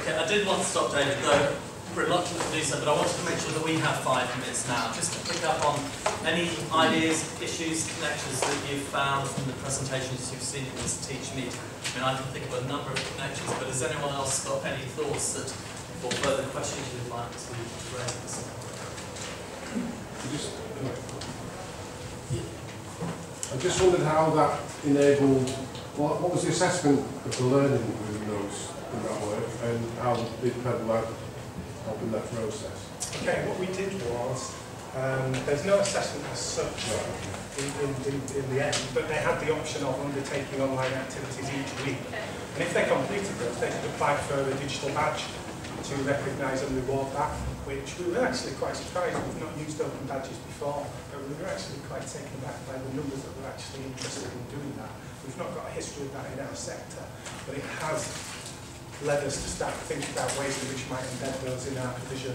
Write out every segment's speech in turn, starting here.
Okay, I did want to stop David, though reluctant to do so, but I wanted to make sure that we have 5 minutes now, just to pick up on any ideas, issues, connections that you've found from the presentations you've seen in this TeachMeet. I mean, I can think of a number of connections, but has anyone else got any thoughts that, or further questions you'd like to raise? I just wondered how that enabled, what was the assessment of the learning within those in that work, and how did Pebble help in that process? Okay, what we did was, there's no assessment as such in the end, but they had the option of undertaking online activities each week. And if they completed those, they could apply for a digital badge to recognise and reward that, which we were actually quite surprised. We've not used open badges before, but we were actually quite taken aback by the numbers that were actually interested in doing that. We've not got a history of that in our sector, but it has led us to start thinking about ways in which we might embed those in our provision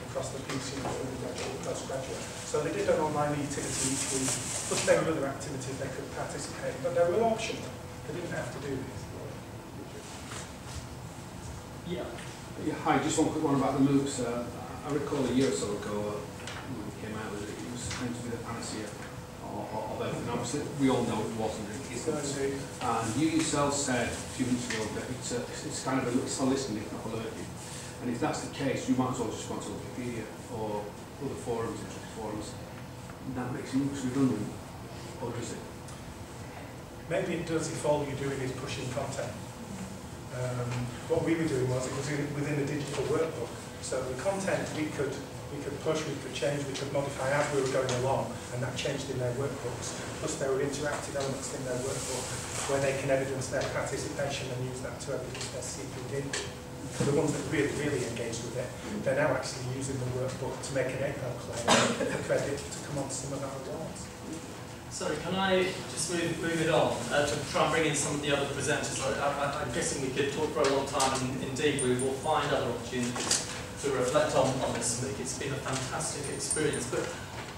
across the PC, undergraduate and postgraduate. So they did an online activity each week, plus there were other activities they could participate in, but they were optional. They didn't have to do this. Yeah. Yeah, hi, just one quick one about the MOOCs. I recall a year or so ago when it came out that it was meant to be the panacea of everything. Obviously, we all know it wasn't. And you yourself said a few minutes ago that it's kind of it's a listening, if not a learning. And if that's the case, you might as well just go on to Wikipedia or other forums, interest forums. That makes MOOCs redundant, or does it? Maybe it does if all you're doing is pushing content. What we were doing was it was within a digital workbook. So the content we could push, we could change, we could modify as we were going along, and that changed in their workbooks. Plus there were interactive elements in their workbook where they can evidence their participation and use that to evidence their CPD. For the ones that really engaged with it, they're now actually using the workbook to make an APEL claim for credit to come on to some of our awards. Sorry, can I just move it on to try and bring in some of the other presenters? I'm guessing we could talk for a long time, and indeed we will find other opportunities to reflect on this week. It's been a fantastic experience, but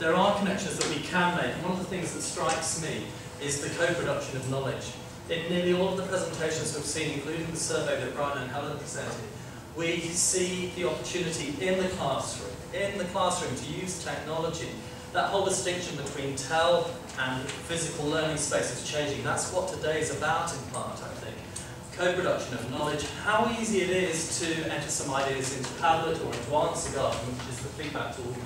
there are connections that we can make. And one of the things that strikes me is the co-production of knowledge. In nearly all of the presentations we've seen, including the survey that Brian and Helen presented, we see the opportunity in the classroom to use technology. That whole distinction between tell and physical learning space is changing. That's what today is about in part, I think. Co-production of knowledge, how easy it is to enter some ideas into Padlet or into Answer Garden, which is the feedback tool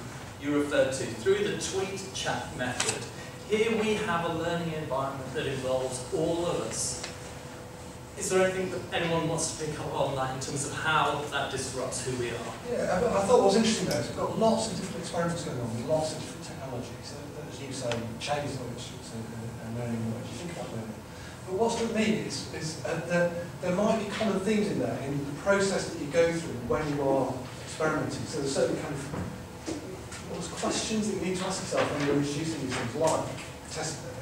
you referred to, through the tweet chat method. Here we have a learning environment that involves all of us. Is there anything that anyone wants to pick up on that in terms of how that disrupts who we are? Yeah, I thought what was interesting though is we've got lots of different experiments going on with lots of different technologies. So, as you say, change knowledge and learning knowledge, you think about learning. But what struck me is that there might be common themes in there in the process that you go through when you are experimenting. So there's certain kind of questions that you need to ask yourself when you're introducing these things, like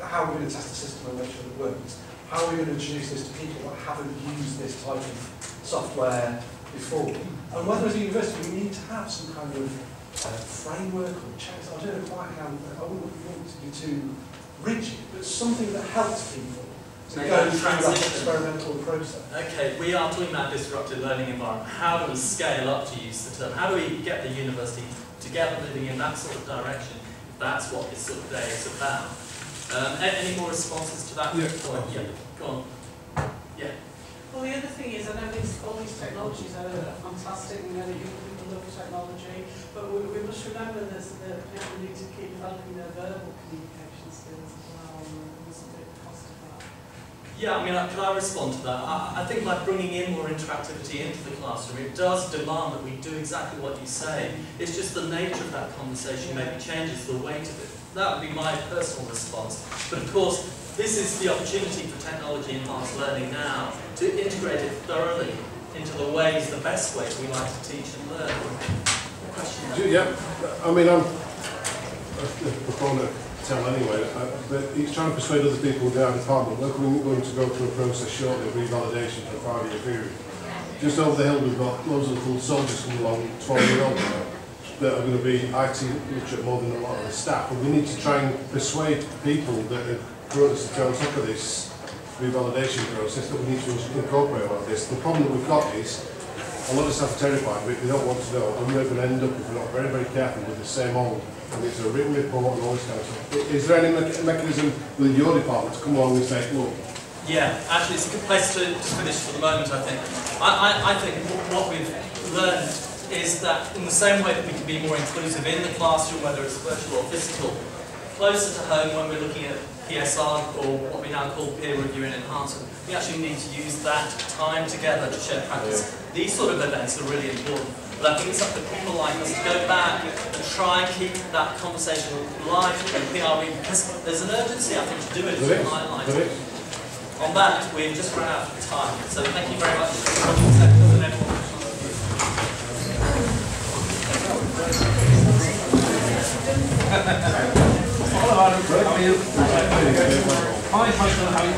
how are we going to test the system and make sure it works? How are we going to introduce this to people that haven't used this type of software before? And whether as a university we need to have some kind of framework or checks. I don't know quite how, I wouldn't want to be too rigid, but something that helps people to go through that experimental process. Okay, we are talking about disrupted learning environment. How do we scale up, to use the term? How do we get the university together moving in that sort of direction? That's what this sort of day is about. Any more responses to that point? Yeah, go on. Yeah. Well, the other thing is, I know all these technologies are fantastic. We know that young people love technology, but we must remember that people need to keep developing their verbal communication skills as well. There's a bit of cost of that. Yeah, I mean, can I respond to that? I think by bringing in more interactivity into the classroom, it does demand that we do exactly what you say. It's just the nature of that conversation maybe changes the weight of it. That would be my personal response. But of course, this is the opportunity for technology-enhanced learning now to integrate it thoroughly into the best ways we like to teach and learn. Question? Yeah, I mean, I'm a proponent of tell anyway, but he's trying to persuade other people in our department. Look, we're going to go through a process shortly of revalidation for a 5-year period. Just over the hill, we've got loads of little soldiers coming along, 12-year-olds now, that are going to be IT literate more than a lot of the staff. And we need to try and persuade people that are brought us to on top of this revalidation process that we need to incorporate all of this. The problem that we've got is a lot of staff are terrified, but they don't want to know, and we're going to end up, if we're not very, very careful, with the same old, and it's a written report and all this kind of stuff. Is there any mechanism within your department to come along and say, look? Yeah, actually it's a good place to finish for the moment, I think. I think what we've learned is that in the same way that we can be more inclusive in the classroom, whether it's virtual or physical, closer to home when we're looking at PSR or what we now call peer review and enhancement, we actually need to use that time together to share practice. These sort of events are really important, but I think it's up to people like us to go back and try and keep that conversation live in PRE, because there's an urgency, I think, to do it, as you highlighted. On that, we've just run out of time, so thank you very much for everyone. Hello, Adam. How are you? Fine, thanks for having me.